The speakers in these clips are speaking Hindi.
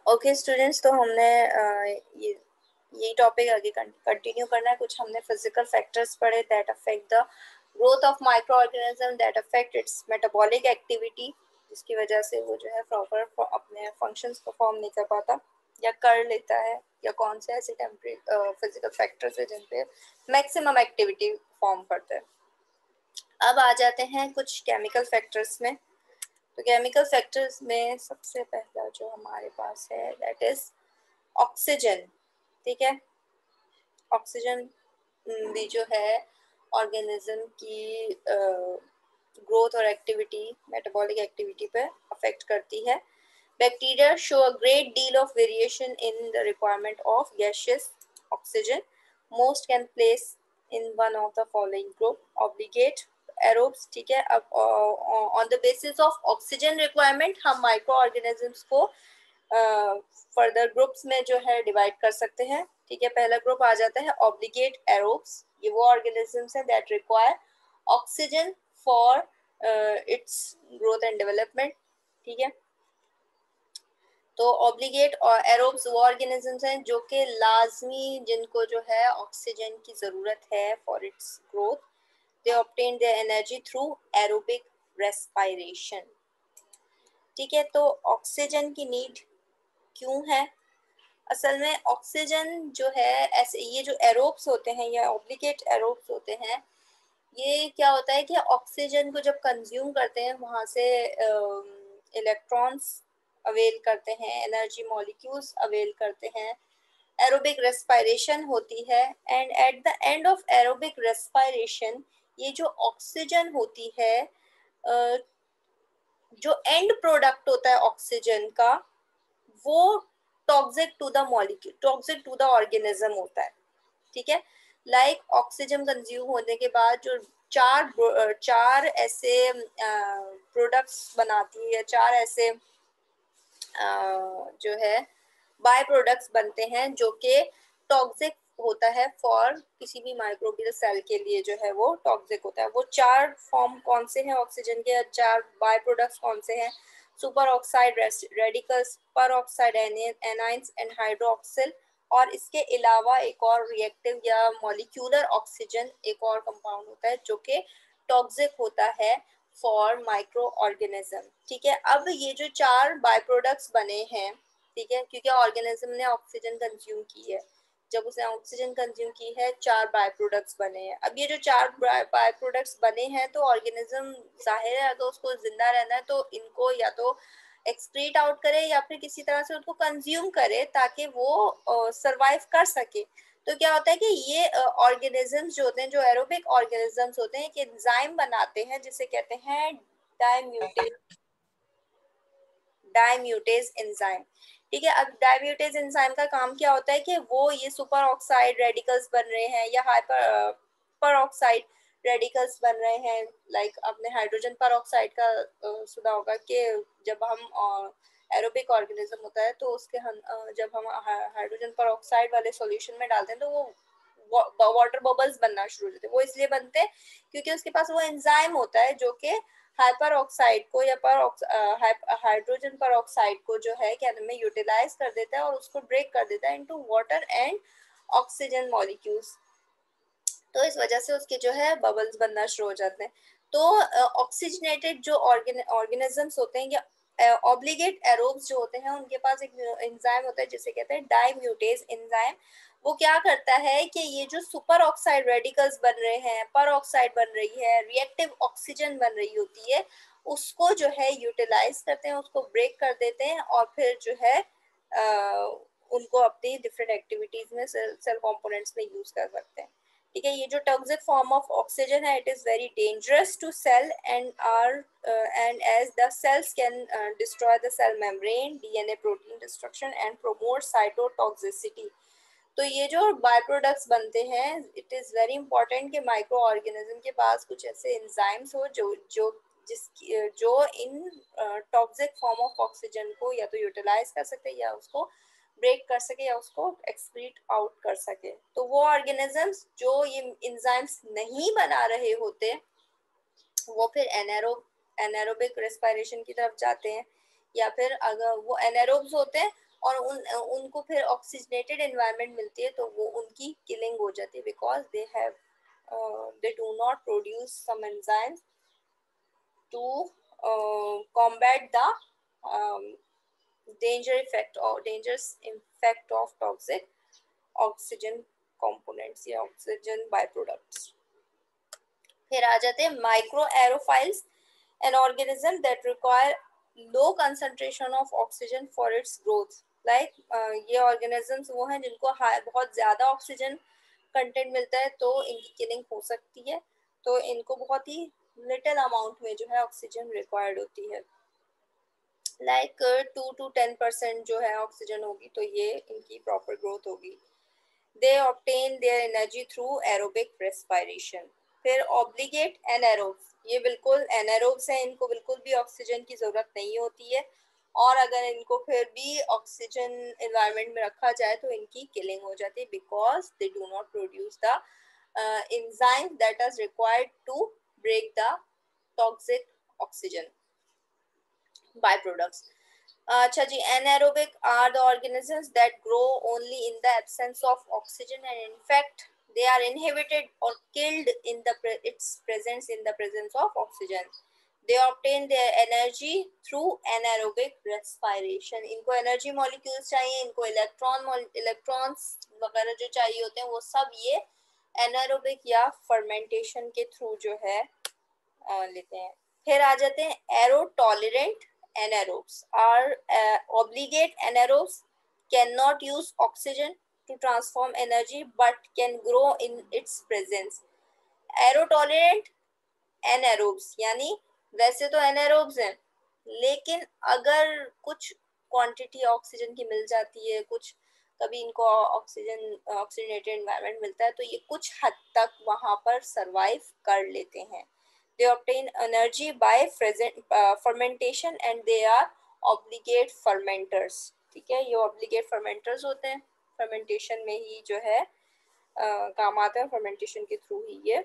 ओके स्टूडेंट्स, तो हमने ये यही टॉपिक आगे कंटिन्यू करना है। कुछ हमने फिजिकल फैक्टर्स पढ़े that affect the growth of micro organism, that affect it's metabolic activity, जिसकी वजह से वो जो है प्रॉपर अपने फंक्शंस परफॉर्म नहीं कर पाता या कर लेता है, या कौन से ऐसे टेम्परेरी फिजिकल फैक्टर्स है जिन पे मैक्सिमम एक्टिविटी फॉर्म करते हैं। अब आ जाते हैं कुछ केमिकल फैक्टर्स में। तो केमिकल फैक्टर्स में सबसे पहला जो हमारे पास है दैट इज ऑक्सीजन। ठीक है, ऑक्सीजन भी जो है ऑर्गेनिज्म की ग्रोथ और एक्टिविटी, मेटाबॉलिक एक्टिविटी पे अफेक्ट करती है। Bacteria show a great deal of variation in the requirement of gaseous oxygen. Most can place in one of the following group: obligate, aerobes. ठीक है, अब on the basis of oxygen requirement हम माइक्रो ऑर्गेनिजम्स को फर्दर ग्रुप्स में जो है डिवाइड कर सकते हैं। ठीक है, पहला ग्रुप आ जाता है ऑब्लिगेट एरोब्स। ये वो ऑर्गेनिजम्स हैं that require oxygen for its growth and development. ठीक है, तो ऑब्लिगेट और एरोब्स वो ऑर्गेनिजम्स हैं जो कि लाजमी, जिनको जो है ऑक्सीजन की ज़रूरत है for its growth. They obtain their energy through aerobic respiration. ठीक है, तो ऑक्सीजन की नीड क्यों है? असल में ऑक्सीजन जो है, ऐसे ये जो एरोब्स होते हैं या ऑब्लिगेट एरोब्स होते हैं, ये क्या होता है कि ऑक्सीजन को जब कंज्यूम करते हैं वहाँ से इलेक्ट्रॉन्स अवेल करते हैं, एनर्जी मॉलिक्यूल्स अवेल करते हैं, एरोबिक रेस्पिरेशन होती है, and at the end of aerobic respiration ये जो ऑक्सीजन होती है, जो एंड प्रोडक्ट होता है ऑक्सीजन का, वो toxic to the molecule, toxic to the organism होता है। ठीक है, लाइक ऑक्सीजन कंज्यूम होने के बाद जो चार ऐसे प्रोडक्ट्स बनाती है, या चार ऐसे जो है बाय प्रोडक्ट्स बनते हैं जो कि टॉक्सिक होता है फॉर किसी भी माइक्रोबियल सेल के लिए, जो है वो टॉक्सिक होता है। वो चार फॉर्म कौन से हैं ऑक्सीजन के, चार बाय प्रोडक्ट्स कौन से हैं? सुपर ऑक्साइड रेडिकल्स, पर ऑक्साइड एनाइंस एंड हाइड्रोक्सिल। और इसके अलावा एक और रिएक्टिव या मॉलिक्यूलर ऑक्सीजन एक और कंपाउंड होता है जो कि टॉक्सिक होता है फॉर माइक्रो ऑर्गेनिज्म। ठीक है, अब ये जो चार बाय प्रोडक्ट्स बने हैं, ठीक है, क्योंकि ऑर्गेनिज्म ने ऑक्सीजन कंज्यूम की है, जब उसने ऑक्सीजन कंज्यूम की है चार बाय प्रोडक्ट्स बने हैं। अब ये जो चार बाय प्रोडक्ट्स बने हैं, तो ऑर्गेनिज्म जाहिर है अगर उसको जिंदा रहना है तो इनको या तो एक्सक्रीट आउट करे या फिर किसी तरह से उनको कंज्यूम करे ताकि वो सरवाइव कर सके। तो क्या होता है कि ये ऑर्गेनिजम्स जो होते हैं, जो एरोबिक ऑर्गेनिजम्स होते हैं, कि एंजाइम बनाते हैं जिसे कहते हैं डायम्यूटेज, डायम्यूटेज एंजाइम। ठीक है, अब डायम्यूटेज एंजाइम का काम क्या होता है कि वो ये सुपर ऑक्साइड रेडिकल्स बन रहे हैं या हाइपर पर ऑक्साइड रेडिकल्स बन रहे हैं। लाइक आपने हाइड्रोजन पर ऑक्साइड का सुना होगा कि जब हम एरोबिक ऑर्गेनिज्म होता है तो उसके हम जब हम हाइड्रोजन पर ऑक्साइड वाले सॉल्यूशन में डालते हैं तो वो वाटर बबल्स बनना शुरू हो जाते हैं। वो इसलिए बनते हैं क्योंकि उसके पास वो एंजाइम होता है जो कि हाइपर ऑक्साइड को या हाइड्रोजन पर ऑक्साइड को जो है क्या में यूटिलाइज कर देता है और उसको ब्रेक कर देता है into water and oxygen molecules. तो इस वजह से उसके जो है बबल्स बनना शुरू हो जाते हैं। तो ऑक्सीजनेटेड जो ऑर्गेनिजम्स होते हैं या ऑब्लिगेट एरोब्स जो होते हैं, उनके पास एक एंजाइम होता है जिसे कहते हैं डायम्यूटेज एंजाइम। वो क्या करता है कि ये जो सुपर ऑक्साइड रेडिकल्स बन रहे हैं, पर ऑक्साइड बन रही है, रिएक्टिव ऑक्सीजन बन रही होती है, उसको जो है यूटिलाइज करते हैं, उसको ब्रेक कर देते हैं और फिर जो है उनको अपनी डिफरेंट एक्टिविटीज में सेल कंपोनेंट्स में यूज कर सकते हैं। ठीक है, ये जो टॉक्सिक फॉर्म ऑफ ऑक्सीजन है, it is very dangerous to cell and as the cells can destroy the cell membrane, DNA protein destruction and promote cytotoxicity. तो ये जो बाय प्रोडक्ट्स बनते हैं, इट इज वेरी इंपॉर्टेंट कि माइक्रो ऑर्गेनिज्म के पास कुछ ऐसे एंजाइम्स हो जो इन टॉक्सिक फॉर्म ऑफ ऑक्सीजन को या तो यूटिलाइज कर सकते हैं या उसको ब्रेक कर सके या उसको एक्सक्रीट आउट कर सके। तो वो ऑर्गेनिजम्स जो ये एंजाइम्स नहीं बना रहे होते, वो फिर एनारोबिक रेस्पिरेशन की तरफ जाते हैं, या फिर अगर वो एनारोब्स होते हैं और उनको फिर ऑक्सीजनेटेड एनवायरनमेंट मिलती है तो वो उनकी किलिंग हो जाती है, because they do not produce some enzymes to combat the um, dangerous effect of toxic oxygen components या oxygen byproducts. फिर आ जाते हैं microaerophiles, an organism that require low concentration of oxygen for its growth. Like ये ऑर्गेनिजम्स वो हैं जिनको बहुत ज़्यादा ऑक्सीजन कंटेंट मिलता है तो इनकी किलिंग हो सकती है, तो इनको बहुत ही लिटिल अमाउंट में जो है ऑक्सीजन रिक्वायर्ड होती है, लाइक 2 to 10% जो है ऑक्सीजन होगी तो ये इनकी प्रॉपर ग्रोथ होगी। They obtain their energy through aerobic respiration. फिर obligate anaerobes, ये बिल्कुल anaerobes हैं, इनको बिल्कुल भी ऑक्सीजन की ज़रूरत नहीं होती है, और अगर इनको फिर भी ऑक्सीजन एनवायरनमेंट में रखा जाए तो इनकी किलिंग हो जाती है, because they do not produce the enzyme that is required to break the toxic oxygen byproducts. अच्छा जी, anaerobic are the organisms that grow only in the absence of oxygen, and in fact they are inhibited or killed in its presence in the presence of oxygen. They obtain their energy through anaerobic respiration. इनको energy molecules चाहिए, इनको electrons वगैरह जो चाहिए होते हैं वो सब ये anaerobic या fermentation के थ्रू जो है लेते हैं। फिर आ जाते हैं एरोटॉलरेंट anaerobes are obligate anaerobes cannot use oxygen to transform energy but can grow in its presence. Aerotolerant anaerobes यानी वैसे तो anaerobes हैं, लेकिन अगर कुछ क्वांटिटी ऑक्सीजन की मिल जाती है, कुछ कभी इनको ऑक्सीजनेटेड एनवायरनमेंट मिलता है तो ये कुछ हद तक वहाँ पर सरवाइव कर लेते हैं। They obtain energy by fermentation and they are obligate fermenters. ठीक है, ये obligate fermenters होते हैं, fermentation में ही जो है काम आते हैं, fermentation के थ्रू ही ये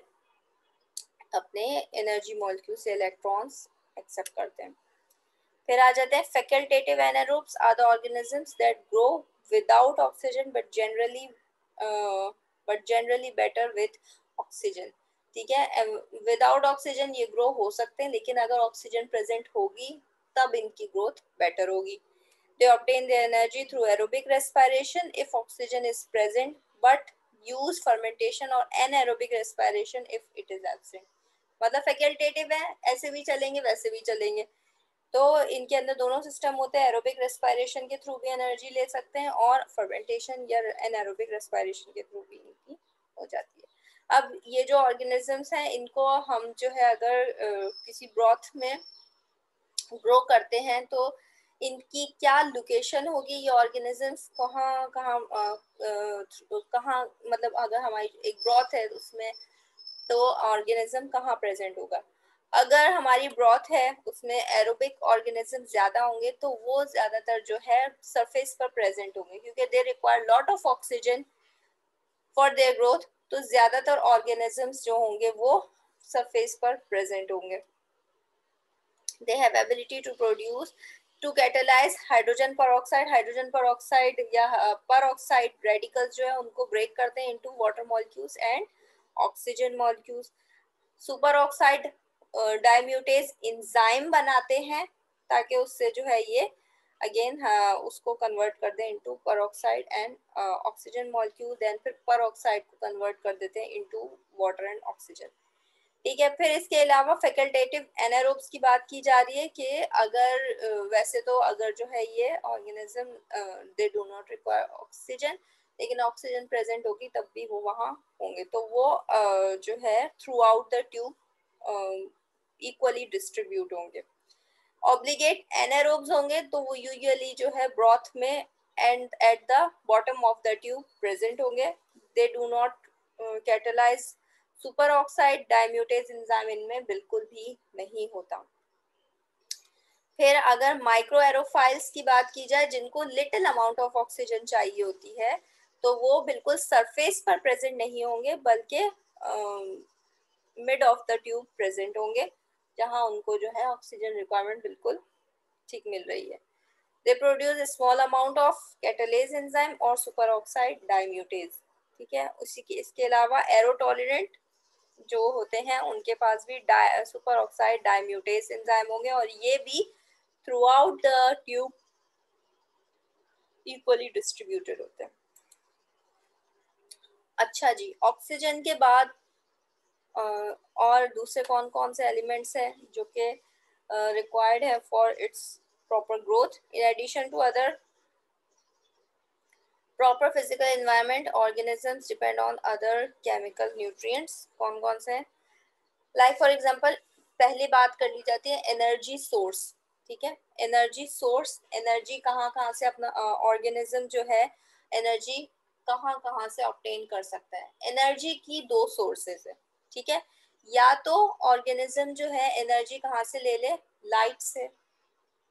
अपने energy molecule से electrons accept करते हैं। फिर आ जाते हैं facultative anaerobes are the organisms that grow without oxygen but generally better with oxygen. ठीक है, विदाउट ऑक्सीजन ये ग्रो हो सकते हैं, लेकिन अगर ऑक्सीजन प्रेजेंट होगी तब इनकी ग्रोथ बेटर होगी। They obtain their energy through aerobic respiration if oxygen is present, but use fermentation or anaerobic respiration if it is absent. मतलब फैकल्टेटिव है, ऐसे भी चलेंगे वैसे भी चलेंगे, तो इनके अंदर दोनों सिस्टम होते हैं, एरोबिक रेस्पिरेशन के थ्रू भी एनर्जी ले सकते हैं और फर्मेंटेशन या एनारोबिक रेस्पिरेशन के थ्रू भी इनकी हो जाती है। अब ये जो ऑर्गेनिजम्स हैं इनको हम जो है अगर किसी ब्रॉथ में ग्रो करते हैं तो इनकी क्या लोकेशन होगी, ये ऑर्गेनिजम्स कहाँ कहाँ कहाँ, मतलब अगर हमारी एक ब्रॉथ है उसमें तो ऑर्गेनिज्म कहाँ प्रेजेंट होगा। अगर हमारी ब्रॉथ है उसमें एरोबिक ऑर्गेनिज्म ज्यादा होंगे तो वो ज्यादातर जो है सरफेस पर प्रेजेंट होंगे, क्योंकि they require lot of oxygen for their growth, तो ज्यादातर ऑर्गेनिजम्स जो होंगे वो सरफेस पर प्रेजेंट होंगे। They have ability to produce to catalyse hydrogen peroxide या परऑक्साइड रेडिकल्स जो है उनको ब्रेक करते हैं into water molecules and oxygen molecules. Superoxide dismutase enzyme बनाते हैं ताकि उससे जो है ये अगेन उसको कन्वर्ट कर दें into peroxide and oxygen molecule, then फिर परऑक्साइड को कन्वर्ट कर देते हैं इनटू वाटर एंड ऑक्सीजन। ठीक है, फिर इसके अलावा फैकल्टेटिव एनारोब्स की बात की जा रही है कि अगर वैसे तो अगर जो है ये organism they do not require oxygen, लेकिन ऑक्सीजन प्रेजेंट होगी तब भी वो वहाँ होंगे, तो वो जो है throughout the tube equally distribute होंगे। ऑब्लिगेट एनारोब्स होंगे तो वो यूजुअली जो है ब्रॉथ में and at the bottom of the tube present होंगे। They do not catalyse superoxide dismutase enzyme इनमें बिल्कुल भी नहीं होता। फिर अगर माइक्रो एरोफाइल्स की बात की जाए जिनको लिटिल अमाउंट ऑफ ऑक्सीजन चाहिए होती है तो वो बिल्कुल सरफेस पर प्रेजेंट नहीं होंगे बल्कि mid of the tube present होंगे, जहां उनको जो है ऑक्सीजन रिक्वायरमेंट बिल्कुल ठीक मिल रही है। They produce small amount of catalase enzyme और सुपर ऑक्साइड डाइम्यूटेज, ठीक है। उसी के इसके अलावा एरो टॉलरेंट जो होते हैं उनके पास भी सुपर ऑक्साइड डाइम्यूटेज एंजाइम होंगे और ये भी through out the tube equally distributed होते हैं। अच्छा जी, ऑक्सीजन के बाद और दूसरे कौन कौन से एलिमेंट्स हैं जो कि रिक्वायर्ड है for its proper growth in addition to other proper physical environment organisms depend on other chemical nutrients, कौन कौन से हैं? लाइक फॉर एग्जांपल पहली बात कर ली जाती है एनर्जी सोर्स, ठीक है। एनर्जी सोर्स, एनर्जी कहाँ कहाँ से अपना ऑर्गेनिज्म जो है एनर्जी कहाँ कहाँ से ऑब्टेन कर सकता है। एनर्जी की दो सोर्सेज है, ठीक है। या तो ऑर्गेनिज्म जो है एनर्जी कहाँ से ले ले, लाइट से,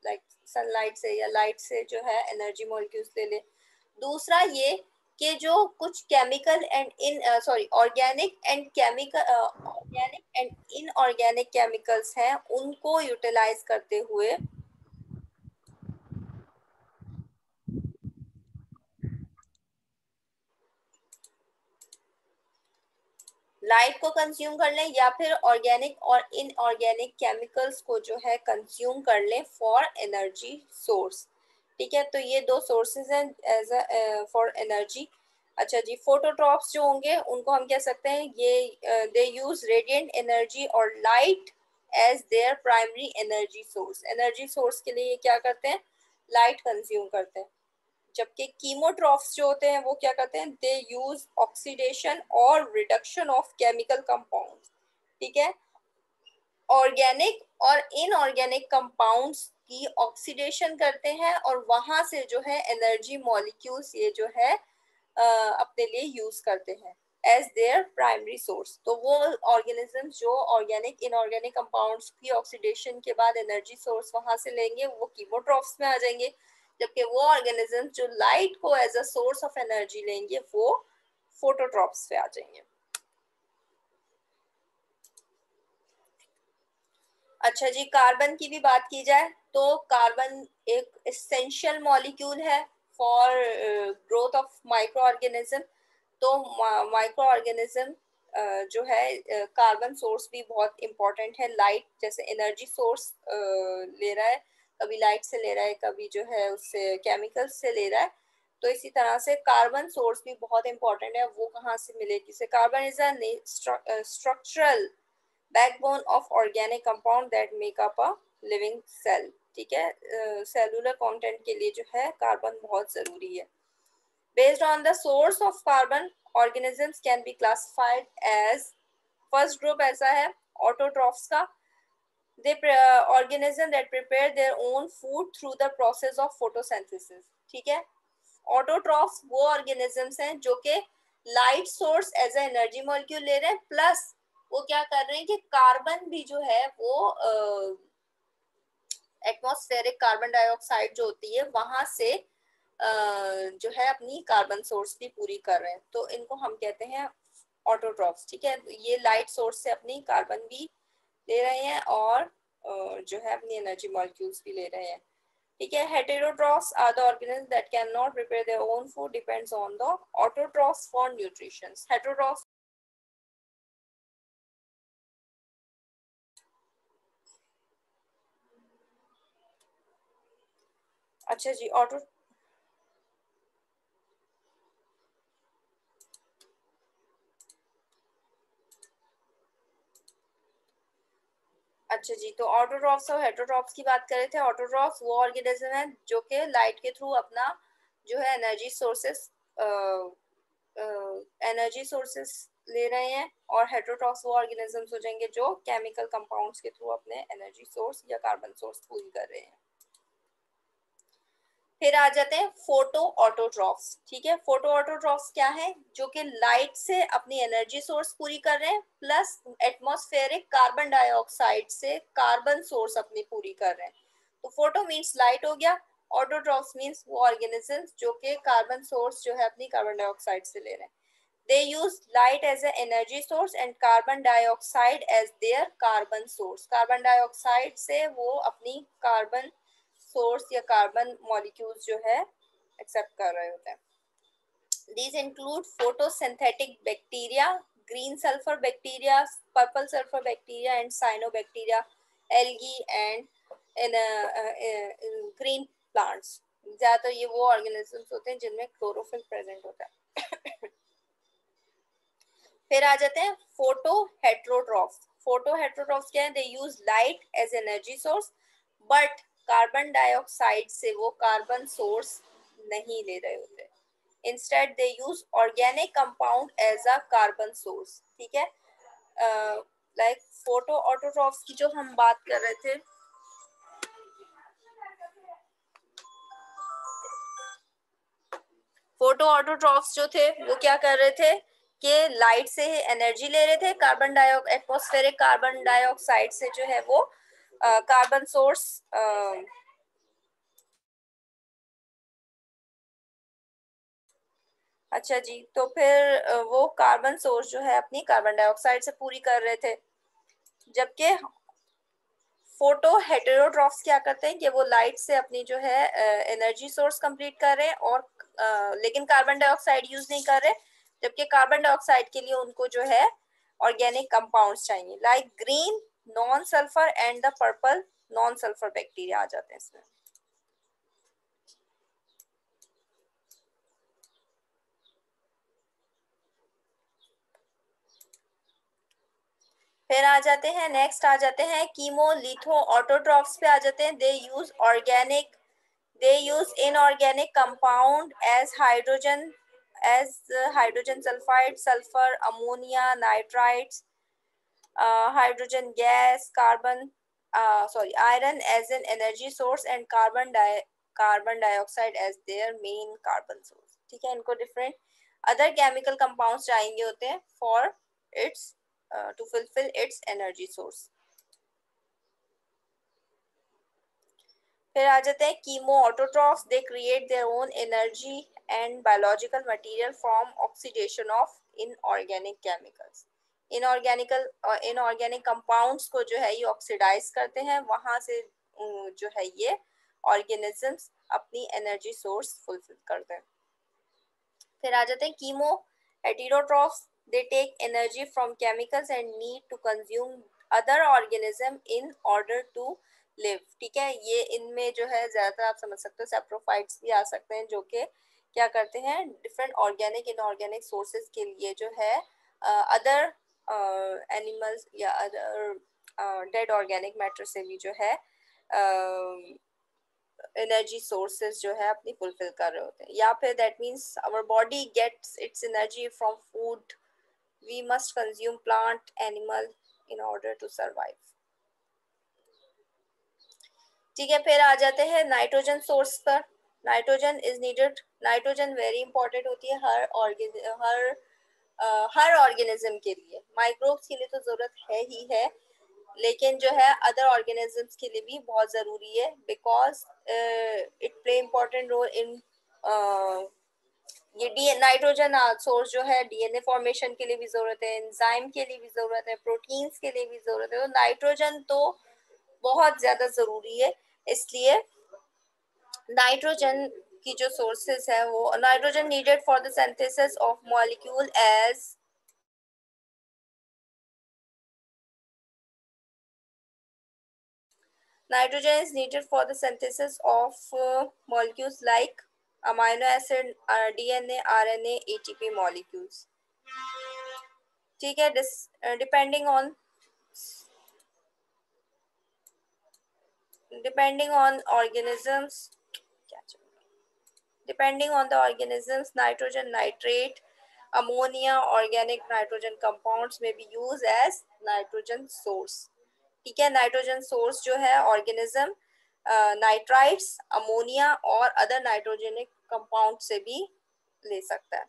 लाइक सनलाइट से या लाइट से जो है एनर्जी मॉलिक्यूल्स ले ले। दूसरा ये कि जो कुछ chemical and in sorry organic and chemical organic and inorganic chemicals हैं उनको यूटिलाइज करते हुए लाइट को कंज्यूम कर लें या फिर ऑर्गेनिक और इनऑर्गेनिक केमिकल्स को जो है कंज्यूम कर लें फॉर एनर्जी सोर्स, ठीक है। तो ये दो सोर्सेज हैं एज फॉर एनर्जी। अच्छा जी, फोटोट्रॉप्स जो होंगे उनको हम कह सकते हैं ये दे यूज रेडिएंट एनर्जी और light as their primary energy source. Energy source के लिए ये क्या करते हैं, लाइट कंज्यूम करते हैं। जबकि कीमोट्रॉफ्स जो होते हैं वो क्या करते हैं, दे यूज ऑक्सीडेशन और रिडक्शन ऑफ केमिकल कंपाउंड्स, ठीक है। ऑर्गेनिक और इनऑर्गेनिक कंपाउंड्स की ऑक्सीडेशन करते हैं और वहां से जो है एनर्जी मॉलिक्यूल्स ये जो है अपने लिए यूज करते हैं एज देयर प्राइमरी सोर्स। तो वो ऑर्गेनिजम्स जो ऑर्गेनिक इनऑर्गेनिक कंपाउंड्स की ऑक्सीडेशन के बाद एनर्जी सोर्स वहां से लेंगे वो कीमोट्रॉफ्स में आ जाएंगे, जबकि वो ऑर्गेनिजम्स जो लाइट को as a source of energy लेंगे वो फोटोट्रॉप्स पे आ जाएंगे। अच्छा जी, कार्बन की भी बात की जाए तो कार्बन एक एसेंशियल मॉलिक्यूल है for growth of micro organism. तो माइक्रो ऑर्गेनिज्म जो है कार्बन सोर्स भी बहुत इंपॉर्टेंट है। लाइट जैसे एनर्जी सोर्स ले रहा है, कभी लाइट से ले रहा है, कभी जो है उससे केमिकल से ले रहा है। तो इसी तरह से कार्बन सोर्स भी बहुत इंपॉर्टेंट है। वो कहाँ से मिलेगी, से carbon is a structural backbone of organic compound that make up a living cell, ठीक है। सेलुलर कंटेंट के लिए जो है कार्बन बहुत जरूरी है। Based on the source of carbon organisms can be classified as, first group ऐसा है ऑटोट्रॉफ्स का, they organism that prepare their own food through the process of photosynthesis, ठीक है। ऑटोट्रॉफ्स वो ऑर्गेनिजम्स हैं जो कि light source as a energy molecule ले रहे हैं, प्लस वो क्या कर रहे हैं कि कार्बन भी जो है वो एटमॉस्फेरिक कार्बन डाइऑक्साइड जो होती है वहां से जो है अपनी कार्बन सोर्स भी पूरी कर रहे हैं। तो इनको हम कहते हैं ऑटोट्रॉफ्स, ठीक है। ये लाइट सोर्स से अपनी कार्बन भी ले रहे हैं और जो है अपनी एनर्जी मॉलिक्यूल्स भी ले रहे हैं, ठीक है। Heterotrophs are the organism that can not prepare their own food depends on the autotrophs for nutrition. Heterotrophs, अच्छा जी, ऑटो, अच्छा जी, तो ऑटोट्रॉफ्स और हेटेरोट्रॉफ्स की बात कर रहे थे। ऑटोट्रॉफ्स वो ऑर्गेनिज्म है जो कि लाइट के थ्रू अपना जो है एनर्जी सोर्सेस ले रहे हैं, और हेटेरोट्रॉफ्स वो ऑर्गेनिजम्स हो जाएंगे जो केमिकल कंपाउंड्स के थ्रू अपने एनर्जी सोर्स या कार्बन सोर्स पूरी कर रहे हैं। फिर आ जाते हैं फोटो ऑटोट्रॉफ्स, ठीक है। फोटो ऑटोट्रॉफ्स क्या है, जो कि लाइट से अपनी एनर्जी सोर्स पूरी कर रहे हैं, प्लस एटमॉस्फेरिक कार्बन डाइऑक्साइड से कार्बन सोर्स अपनी पूरी कर रहे हैं। तो फोटो मींस लाइट हो गया, ऑटोट्रॉफ्स मींस वो ऑर्गेनिजम्स जो कि कार्बन सोर्स जो है अपनी कार्बन डाइऑक्साइड से ले रहे हैं। They use light as an energy source and carbon dioxide as their carbon source. Carbon dioxide से वो अपनी कार्बन सोर्स या कार्बन मॉलिक्यूल्स जो है एक्सेप्ट कर रहे होते हैं. These include photosynthetic bacteria, green sulfur bacteria, purple sulfur bacteria, and cyanobacteria, algae, and in green plants. ज़्यादातर ये वो ऑर्गेनिजम्स होते हैं जिनमें क्लोरोफिल प्रेजेंट होता है. फिर आ जाते हैं फोटो हेट्रोट्रॉफ्स. फोटो हेट्रोट्रॉफ्स क्या है? They use light as energy source, but carbon dioxide से वो कार्बन सोर्स नहीं ले रहे होते. Instead they use organic compound as a carbon source. ठीक है. लाइक फोटो ऑटोट्रॉफ्स की जो हम बात कर रहे थे, फोटो ऑटोट्रॉफ्स जो थे वो क्या कर रहे थे कि लाइट से एनर्जी ले रहे थे. एटमॉस्फेरिक कार्बन डाइऑक्साइड से जो है वो कार्बन सोर्स अच्छा जी. तो फिर वो कार्बन सोर्स जो है अपनी कार्बन डाइऑक्साइड से पूरी कर रहे थे. जबकि फोटो हेटेरोट्रॉफ्स क्या करते हैं कि वो लाइट से अपनी जो है एनर्जी सोर्स कंप्लीट कर रहे हैं और लेकिन कार्बन डाइऑक्साइड यूज नहीं कर रहे. जबकि कार्बन डाइऑक्साइड के लिए उनको जो है ऑर्गेनिक कंपाउंड्स चाहिए. Like green non sulphur and the purple non sulphur bacteria आ जाते हैं इसमें. फिर आ जाते हैं नेक्स्ट आ जाते हैं कीमोलिथो ऑटोट्रॉफ्स पे आ जाते हैं. They use inorganic compound as hydrogen sulphide, sulphur, ammonia, nitrites, hydrogen gas, iron as an energy source and carbon dioxide as their main carbon source. ठीक है. इनको डिफरेंट अदर केमिकल कंपाउंड्स चाहिए होते हैं for it's to fulfill its energy source. फिर आ जाते हैं chemo autotrophs. They create their own energy and biological material from oxidation of inorganic chemicals. Inorganic compounds को जो है ये ऑक्सीडाइज करते हैं. वहां से जो है ये ऑर्गेनिजम्स अपनी एनर्जी सोर्स फुलफिल करते हैं. फिर आ जाते हैं chemo heterotrophs. They take energy from chemicals and need to consume other organism in order to live. ठीक है. ये इनमें जो है ज्यादा आप समझ सकते हो सैप्रोफाइट्स भी आ सकते हैं जो कि क्या करते हैं डिफरेंट ऑर्गेनिक इनऑर्गेनिक सोर्सेज के लिए जो है अदर एनिमल्स या अदर डेड ऑर्गेनिक मैटर से भी जो है एनर्जी सोर्सेज जो है अपनी फुलफिल कर रहे होते हैं. या फिर that means our body gets its energy from food. We must consume plant animal in order to survive. ठीक है. फिर आ जाते हैं नाइट्रोजन सोर्स पर. Nitrogen is needed. Nitrogen very important होती है हर ऑर्गेनिज्म के लिए. माइक्रोब्स के लिए तो जरूरत है ही है, लेकिन जो है अदर ऑर्गेनिजम्स के लिए भी बहुत जरूरी है. Because it play important role in ये नाइट्रोजन सोर्स जो है डीएनए फॉर्मेशन के लिए भी जरूरत है, एंजाइम के लिए भी जरूरत है, प्रोटीन्स के लिए भी जरूरत है. तो नाइट्रोजन तो बहुत ज्यादा जरूरी है. इसलिए नाइट्रोजन की जो सोर्सेज है वो nitrogen needed for the synthesis of molecule as nitrogen is needed for the synthesis of molecules like amino acid, DNA, RNA, ATP molecules. ठीक है. depending on organisms depending on the organisms, nitrogen nitrate, ammonia, organic nitrogen compounds may be used as nitrogen source. ठीक है. नाइट्रोजन सोर्स जो है ऑर्गेनिज्म नाइट्राइट्स, अमोनिया और अदर नाइट्रोजेनिक कंपाउंड से भी ले सकता है.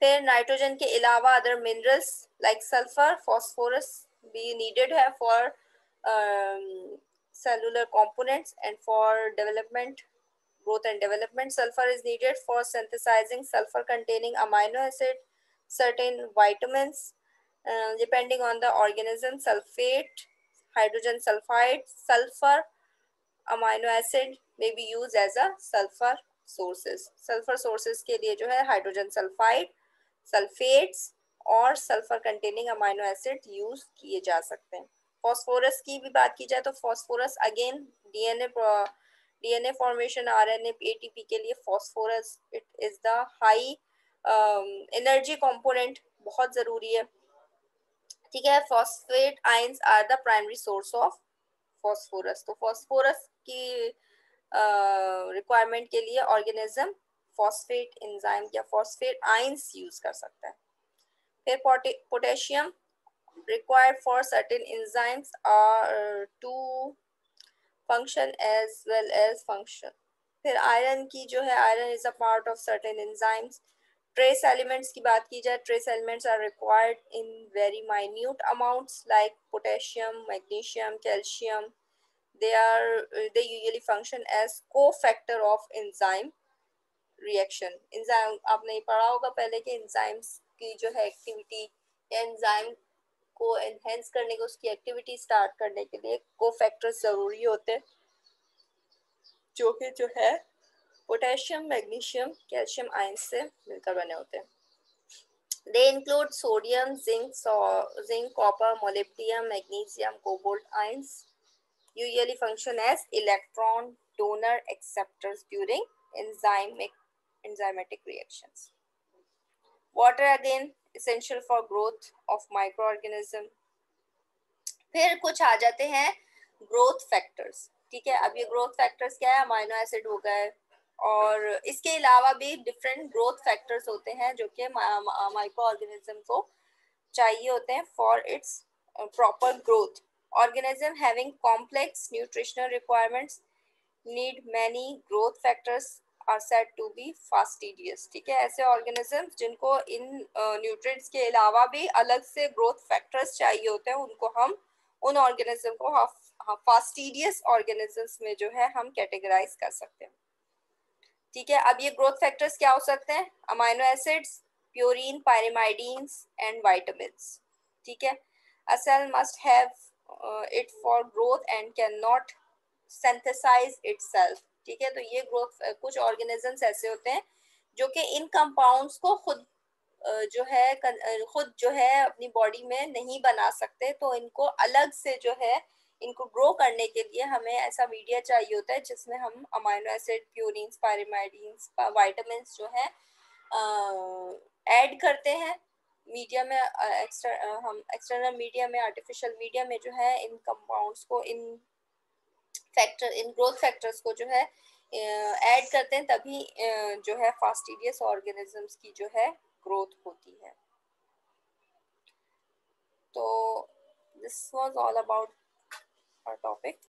फिर नाइट्रोजन के अलावा other minerals like sulphur, phosphorus भी नीडेड है for cellular components and for growth and development. Sulfur is needed for synthesizing sulfur containing amino acid, certain vitamins. Depending on the organism, sulfate, hydrogen sulfide, sulfur amino acid may be used as a sulfur sources. sulfur sources के लिए जो है hydrogen sulfide, sulfates और sulphur containing amino acid use किए जा सकते हैं। फॉस्फोरस की भी बात की जाए तो phosphorus again DNA formation, RNA, ATP के लिए phosphorus it is the high energy component, बहुत जरूरी है। ठीक है, phosphate ions are the primary source of phosphorus. तो फॉस्फोरस की रिक्वायरमेंट के लिए ऑर्गेनिज्म फॉस्फेट एंजाइम या फॉस्फेट आयंस यूज कर सकता है। फिर potassium required for certain enzymes are to function as well as function। फिर आयरन की जो है, iron is a part of certain enzymes. Trace elements की बात की जाए, trace elements are required in very minute amounts like potassium, magnesium, calcium. they usually function as co-factor of enzyme reaction। Enzyme आपने पढ़ा होगा पहले कि एंजाइम्स की जो है एक्टिविटी या एंजाइम को एनहेंस करने को, उसकी एक्टिविटी स्टार्ट करने के लिए कोफैक्टर्स जरूरी होते हैं, जो कि जो है पोटेशियम, मैग्नीशियम, कैल्शियम आयंस से मिलकर बने होते हैं। They include sodium, zinc, copper, molybdenum, magnesium, cobalt ions usually function as electron donor acceptors during enzymatic reactions। Water again essential for growth of microorganism। फिर कुछ आ जाते हैं ग्रोथ फैक्टर्स। ठीक है, अब ये ग्रोथ फैक्टर्स क्या है, अमाइनो एसिड हो गए, और इसके अलावा भी डिफरेंट ग्रोथ फैक्टर्स होते हैं जो कि माइक्रो ऑर्गेनिज्म को चाहिए होते हैं for its proper growth. Organism having complex nutritional requirements need many growth factors are said to be fastidious. ठीक है, ऐसे ऑर्गेनिजम्स जिनको इन न्यूट्रिएंट्स के अलावा भी अलग से ग्रोथ फैक्टर्स चाहिए होते हैं, उनको हम उन ऑर्गेनिज्म को फास्टिडियस ऑर्गेनिजम्स में जो है हम कैटेगराइज कर सकते हैं। ठीक है, अब ये ग्रोथ फैक्टर्स क्या हो सकते हैं, अमाइनो एसिड्स, प्योरीन, पायरिमाइडीन्स एंड विटामिन्स। ठीक है, a cell must have it for growth and cannot synthesize itself। ठीक है, तो ये ग्रोथ, कुछ ऑर्गेनिजम्स ऐसे होते हैं जो कि इन कंपाउंड्स को खुद जो है खुद जो है अपनी बॉडी में नहीं बना सकते, तो इनको अलग से जो है इनको ग्रो करने के लिए हमें ऐसा मीडिया चाहिए होता है जिसमें हम अमाइनो एसिड, प्यूरिन्स, पायरिमाइडीन्स, विटामिन्स जो है ऐड करते हैं मीडिया में। हम एक्सटर्नल मीडिया में, आर्टिफिशियल मीडिया में जो है इन कंपाउंड्स को, इन ग्रोथ फैक्टर्स को जो है ऐड करते हैं, तभी जो है फास्टिडियस ऑर्गेनिजम्स की जो है ग्रोथ होती है। तो this was all about our topic।